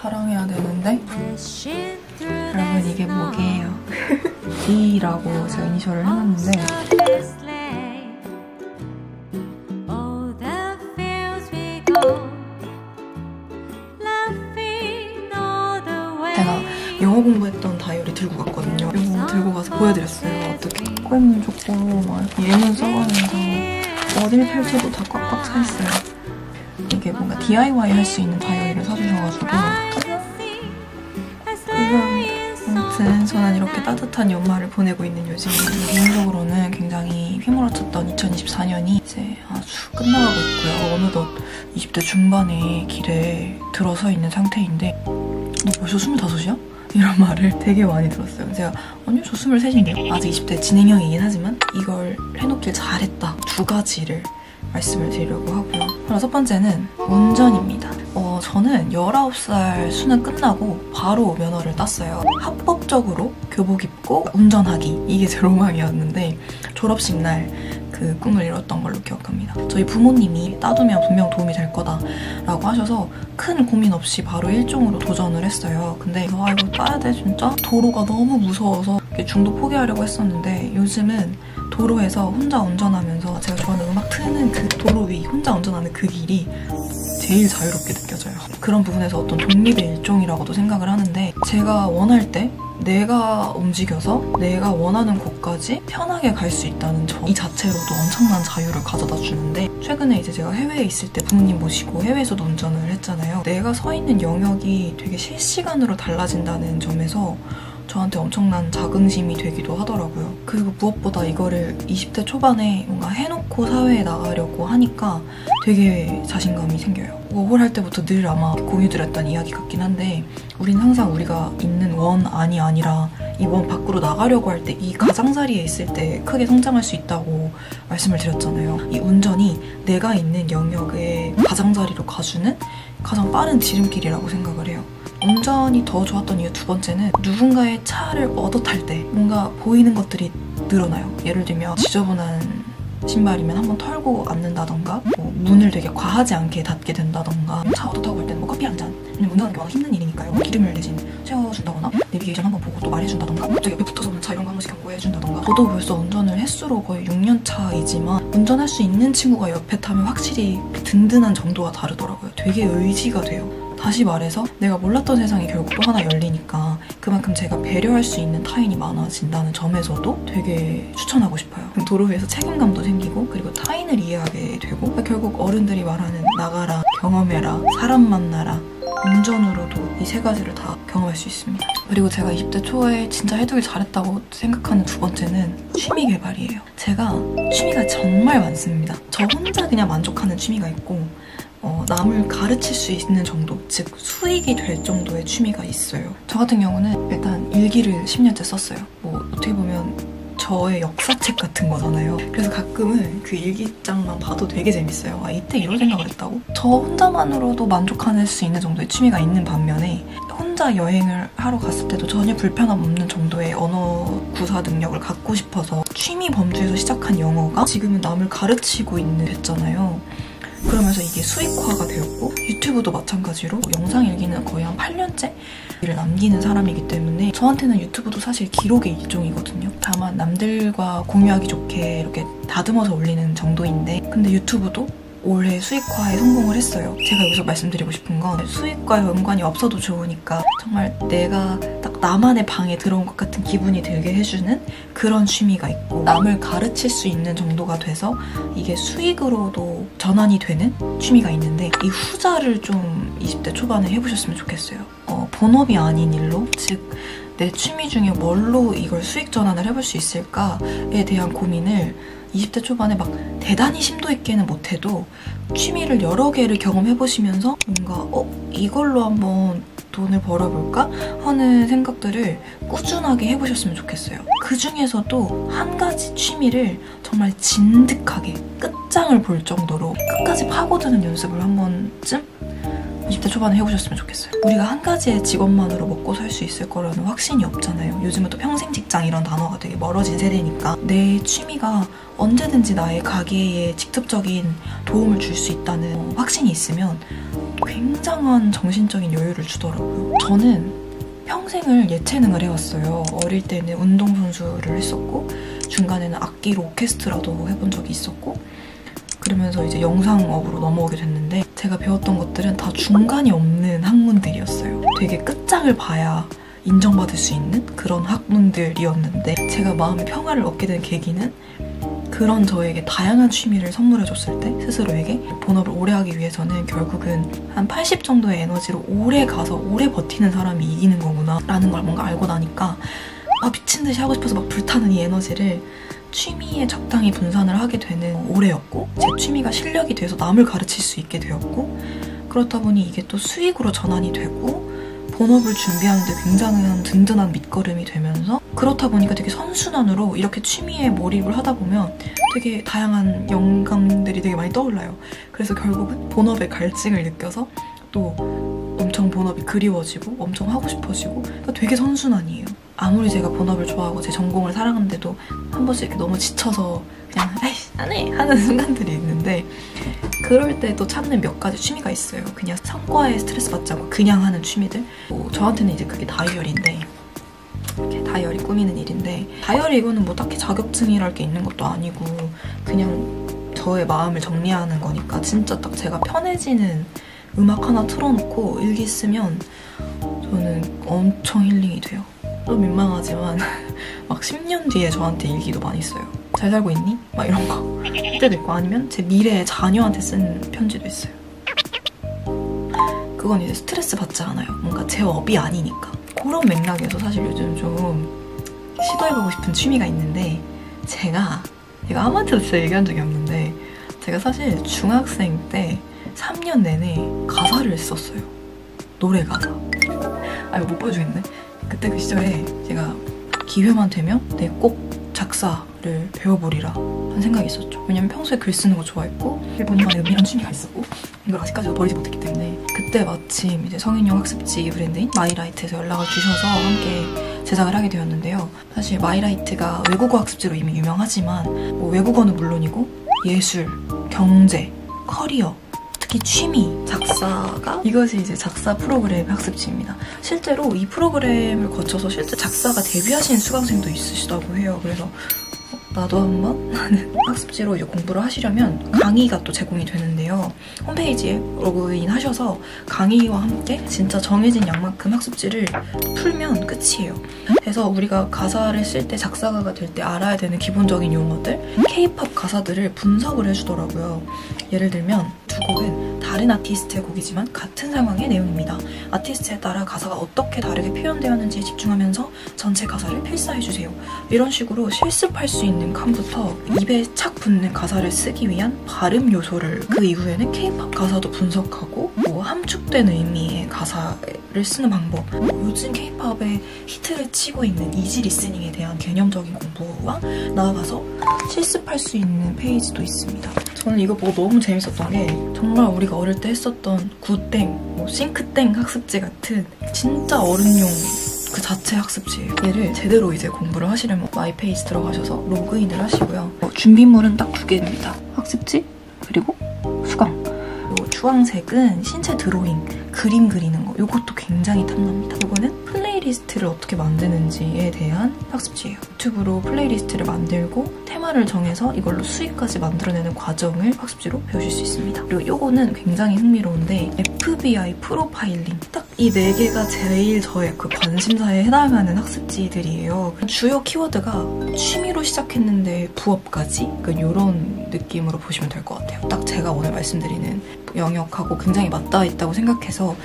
자랑해야 되는데 여러분 이게 뭐게요? D라고 제가 이니셜을 해놨는데 제가 영어 공부했던 다이어리 들고 갔거든요. 이거 들고 가서 보여드렸어요. 어떻게 꼬임님 좋고 막 예문 써가면서 어딜 펼쳐도 다 꽉꽉 차있어요. 이게 뭔가 DIY 할 수 있는 다이어리를 사주셔가지고 아무튼 저는 이렇게 따뜻한 연말을 보내고 있는 요즘입니다. 개인적으로는 굉장히 휘몰아쳤던 2024년이 이제 아주 끝나가고 있고요. 어느덧 20대 중반의 길에 들어서 있는 상태인데 너 벌써 25이야? 이런 말을 되게 많이 들었어요. 제가 아니요 저 23인데요. 아직 20대 진행형이긴 하지만 이걸 해놓길 잘했다. 2가지를 말씀을 드리려고 하고요. 그럼 첫 번째는 운전입니다. 저는 19살 수능 끝나고 바로 면허를 땄어요. 합법적으로 교복 입고 운전하기, 이게 제 로망이었는데 졸업식 날 그 꿈을 이뤘던 걸로 기억합니다. 저희 부모님이 따두면 분명 도움이 될 거다라고 하셔서 큰 고민 없이 바로 1종으로 도전을 했어요. 근데 이거 따야 돼 진짜? 도로가 너무 무서워서 중도 포기하려고 했었는데 요즘은 도로에서 혼자 운전하면서 제가 좋아하는 음악 트는 그 도로 위 혼자 운전하는 그 길이 제일 자유롭게 느껴져요. 그런 부분에서 어떤 독립의 일종이라고도 생각을 하는데 제가 원할 때 내가 움직여서 내가 원하는 곳까지 편하게 갈 수 있다는 점 이 자체로도 엄청난 자유를 가져다 주는데 최근에 이제 제가 해외에 있을 때 부모님 모시고 해외에서도 운전을 했잖아요. 내가 서 있는 영역이 되게 실시간으로 달라진다는 점에서 저한테 엄청난 자긍심이 되기도 하더라고요. 그리고 무엇보다 이거를 20대 초반에 뭔가 해놓고 사회에 나가려고 하니까 되게 자신감이 생겨요. 워홀 할 때부터 늘 아마 공유드렸던 이야기 같긴 한데 우린 항상 우리가 있는 원 안이 아니라 이 원 밖으로 나가려고 할 때 이 가장자리에 있을 때 크게 성장할 수 있다고 말씀을 드렸잖아요. 이 운전이 내가 있는 영역의 가장자리로 가주는 가장 빠른 지름길이라고 생각을 해요. 운전이 더 좋았던 이유 2번째는 누군가의 차를 얻어 탈 때 뭔가 보이는 것들이 늘어나요. 예를 들면 지저분한 신발이면 한번 털고 앉는다던가 뭐 문을 되게 과하지 않게 닫게 된다던가 차 얻어 타고 갈 때는 뭐 커피 한 잔 운전하는 게 워낙 힘든 일이니까요. 기름을 대신 채워준다거나 내비게이션 한번 보고 또 말해준다던가 갑자기 옆에 붙어서 차 이런 거 한 번씩 경고해준다던가 저도 벌써 운전을 횟수로 거의 6년 차이지만 운전할 수 있는 친구가 옆에 타면 확실히 든든한 정도가 다르더라고요. 되게 의지가 돼요. 다시 말해서 내가 몰랐던 세상이 결국 또 하나 열리니까 그만큼 제가 배려할 수 있는 타인이 많아진다는 점에서도 되게 추천하고 싶어요. 도로 위에서 책임감도 생기고 그리고 타인을 이해하게 되고 결국 어른들이 말하는 나가라, 경험해라, 사람 만나라 운전으로도 이 3가지를 다 경험할 수 있습니다. 그리고 제가 20대 초에 진짜 해두길 잘했다고 생각하는 2번째는 취미 개발이에요. 제가 취미가 정말 많습니다. 저 혼자 그냥 만족하는 취미가 있고 남을 가르칠 수 있는 정도, 즉 수익이 될 정도의 취미가 있어요. 저 같은 경우는 일단 일기를 10년째 썼어요. 뭐 어떻게 보면 저의 역사책 같은 거잖아요. 그래서 가끔은 그 일기장만 봐도 되게 재밌어요. 아 이때 이런 생각을 했다고? 저 혼자만으로도 만족할 수 있는 정도의 취미가 있는 반면에 혼자 여행을 하러 갔을 때도 전혀 불편함 없는 정도의 언어 구사 능력을 갖고 싶어서 취미 범주에서 시작한 영어가 지금은 남을 가르치고 있는 됐잖아요. 그러면서 이게 수익화가 되었고 유튜브도 마찬가지로 영상 일기는 거의 한 8년째 를 남기는 사람이기 때문에 저한테는 유튜브도 사실 기록의 일종이거든요. 다만 남들과 공유하기 좋게 이렇게 다듬어서 올리는 정도인데 근데 유튜브도 올해 수익화에 성공을 했어요. 제가 여기서 말씀드리고 싶은 건 수익과 연관이 없어도 좋으니까 정말 내가 딱 나만의 방에 들어온 것 같은 기분이 들게 해주는 그런 취미가 있고 남을 가르칠 수 있는 정도가 돼서 이게 수익으로도 전환이 되는 취미가 있는데 이 후자를 좀 20대 초반에 해보셨으면 좋겠어요. 본업이 아닌 일로 즉 내 취미 중에 뭘로 이걸 수익 전환을 해볼 수 있을까에 대한 고민을 20대 초반에 막 대단히 심도 있게는 못해도 취미를 여러 개를 경험해보시면서 뭔가 이걸로 한번 돈을 벌어볼까 하는 생각들을 꾸준하게 해보셨으면 좋겠어요. 그 중에서도 한 가지 취미를 정말 진득하게 끝장을 볼 정도로 끝까지 파고드는 연습을 한 번쯤 20대 초반에 해보셨으면 좋겠어요. 우리가 한 가지의 직업만으로 먹고 살 수 있을 거라는 확신이 없잖아요. 요즘은 또 평생 직장 이런 단어가 되게 멀어진 세대니까 내 취미가 언제든지 나의 가게에 직접적인 도움을 줄 수 있다는 확신이 있으면 굉장한 정신적인 여유를 주더라고요. 저는 평생을 예체능을 해왔어요. 어릴 때는 운동선수를 했었고 중간에는 악기로 오케스트라도 해본 적이 있었고 그러면서 이제 영상업으로 넘어오게 됐는데 제가 배웠던 것들은 다 중간이 없는 학문들이었어요. 되게 끝장을 봐야 인정받을 수 있는 그런 학문들이었는데 제가 마음의 평화를 얻게 된 계기는 그런 저에게 다양한 취미를 선물해줬을 때 스스로에게 본업을 오래 하기 위해서는 결국은 한 80 정도의 에너지로 오래 가서 오래 버티는 사람이 이기는 거구나 라는 걸 뭔가 알고 나니까 막 미친 듯이 하고 싶어서 막 불타는 이 에너지를 취미에 적당히 분산을 하게 되는 올해였고 제 취미가 실력이 돼서 남을 가르칠 수 있게 되었고 그렇다 보니 이게 또 수익으로 전환이 되고 본업을 준비하는데 굉장한 든든한 밑거름이 되면서 그렇다 보니까 되게 선순환으로 이렇게 취미에 몰입을 하다 보면 되게 다양한 영감들이 되게 많이 떠올라요. 그래서 결국은 본업의 갈증을 느껴서 또 엄청 본업이 그리워지고 엄청 하고 싶어지고 그러니까 되게 선순환이에요. 아무리 제가 본업을 좋아하고 제 전공을 사랑하는데도 한 번씩 이렇게 너무 지쳐서 그냥 아이씨 안 해! 하는 순간들이 있는데 그럴 때 또 찾는 몇 가지 취미가 있어요. 그냥 성과에 스트레스 받지 않고 그냥 하는 취미들. 저한테는 이제 그게 다이어리인데 이렇게 다이어리 꾸미는 일인데 다이어리 이거는 뭐 딱히 자격증이랄 게 있는 것도 아니고 그냥 저의 마음을 정리하는 거니까 진짜 딱 제가 편해지는 음악 하나 틀어놓고 일기 쓰면 저는 엄청 힐링이 돼요. 좀 민망하지만 막 10년 뒤에 저한테 일기도 많이 써요. 잘 살고 있니? 막 이런 거 그때도 있고 아니면 제 미래의 자녀한테 쓴 편지도 있어요. 그건 이제 스트레스 받지 않아요. 뭔가 제 업이 아니니까. 그런 맥락에서 사실 요즘 좀 시도해보고 싶은 취미가 있는데 제가 이거 아무한테도 진짜 얘기한 적이 없는데 제가 사실 중학생 때 3년 내내 가사를 썼어요. 노래 가사. 아 이거 못 보여주겠네. 그때 그 시절에 제가 기회만 되면 내 꼭 작사를 배워보리라 한 생각이 있었죠. 왜냐면 평소에 글 쓰는 거 좋아했고 일본만의 은밀한 취미가 있었고 이걸 아직까지도 버리지 못했기 때문에 그때 마침 이제 성인용 학습지 브랜드인 마이라이트에서 연락을 주셔서 함께 제작을 하게 되었는데요. 사실 마이라이트가 외국어 학습지로 이미 유명하지만 뭐 외국어는 물론이고 예술, 경제, 커리어 특히 취미, 작사가 이것이 이제 작사 프로그램 학습지입니다. 실제로 이 프로그램을 거쳐서 실제 작사가 데뷔하시는 수강생도 있으시다고 해요. 그래서 나도 한번 하는 학습지로 이제 공부를 하시려면 강의가 또 제공이 되는데요. 홈페이지에 로그인 하셔서 강의와 함께 진짜 정해진 양만큼 학습지를 풀면 끝이에요. 그래서 우리가 가사를 쓸 때 작사가가 될 때 알아야 되는 기본적인 용어들 K-POP 가사들을 분석을 해주더라고요. 예를 들면 두 곡은 다른 아티스트의 곡이지만 같은 상황의 내용입니다. 아티스트에 따라 가사가 어떻게 다르게 표현되었는지에 집중하면서 전체 가사를 필사해주세요. 이런 식으로 실습할 수 있는 칸부터 입에 착 붙는 가사를 쓰기 위한 발음 요소를 그 이후에는 K-POP 가사도 분석하고 뭐 함축된 의미의 가사를 쓰는 방법 요즘 K-POP의 히트를 치고 있는 이지 리스닝에 대한 개념적인 공부와 나아가서 실습할 수 있는 페이지도 있습니다. 저는 이거 보고 너무 재밌었던 게 정말 우리가 어릴 때 했었던 구땡, 뭐 싱크땡 학습지 같은 진짜 어른용 그 자체 학습지예요. 얘를 제대로 이제 공부를 하시려면 마이 페이지 들어가셔서 로그인을 하시고요. 준비물은 딱 2개입니다. 학습지 그리고 수강. 주황색은 신체 드로잉, 그림 그리는 거. 이것도 굉장히 탐납니다. 이거는 플레이리스트를 어떻게 만드는지에 대한 학습지예요. 유튜브로 플레이리스트를 만들고 테마를 정해서 이걸로 수익까지 만들어내는 과정을 학습지로 배우실 수 있습니다. 그리고 이거는 굉장히 흥미로운데 FBI 프로파일링. 딱 이 4개가 제일 저의 그 관심사에 해당하는 학습지들이에요. 주요 키워드가 취미로 시작했는데 부업까지? 그러니까 이런 느낌으로 보시면 될 것 같아요. 딱 제가 오늘 말씀드리는 영역하고 굉장히 맞닿아 있다고 생각해서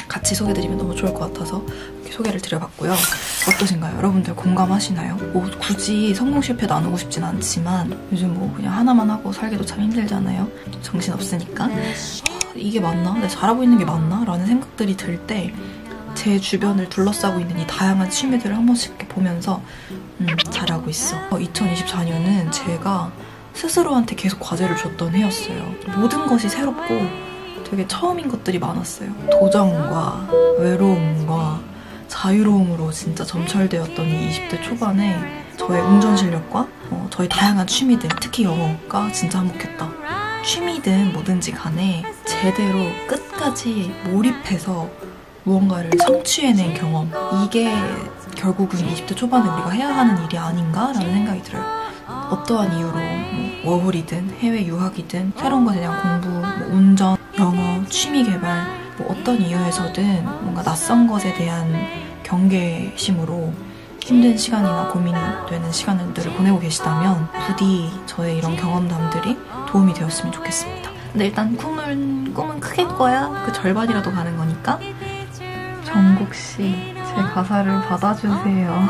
같이 소개드리면 너무 좋을 것 같아서 이렇게 소개를 드려봤고요. 어떠신가요? 여러분들 공감하시나요? 뭐 굳이 성공 실패 나누고 싶진 않지만 요즘 뭐 그냥 하나만 하고 살기도 참 힘들잖아요. 정신없으니까 이게 맞나? 내가 잘하고 있는 게 맞나? 라는 생각들이 들 때 제 주변을 둘러싸고 있는 이 다양한 취미들을 한 번씩 이렇게 보면서 잘하고 있어. 2024년은 제가 스스로한테 계속 과제를 줬던 해였어요. 모든 것이 새롭고 되게 처음인 것들이 많았어요. 도전과 외로움과 자유로움으로 진짜 점철되었던 이 20대 초반에 저의 운전 실력과 저의 다양한 취미들, 특히 영어가 진짜 한몫했다. 취미든 뭐든지 간에 제대로 끝까지 끝까지 몰입해서 무언가를 성취해낸 경험, 이게 결국은 20대 초반에 우리가 해야 하는 일이 아닌가라는 생각이 들어요. 어떠한 이유로 뭐 워홀이든 해외 유학이든 새로운 것에 대한 공부, 뭐 운전, 영어, 취미개발, 뭐 어떤 이유에서든 뭔가 낯선 것에 대한 경계심으로 힘든 시간이나 고민이 되는 시간들을 보내고 계시다면 부디 저의 이런 경험담들이 도움이 되었으면 좋겠습니다. 근데 일단 꿈은 크게 꿔야 그 절반이라도 가는 거니까 정국씨, 제 가사를 받아주세요.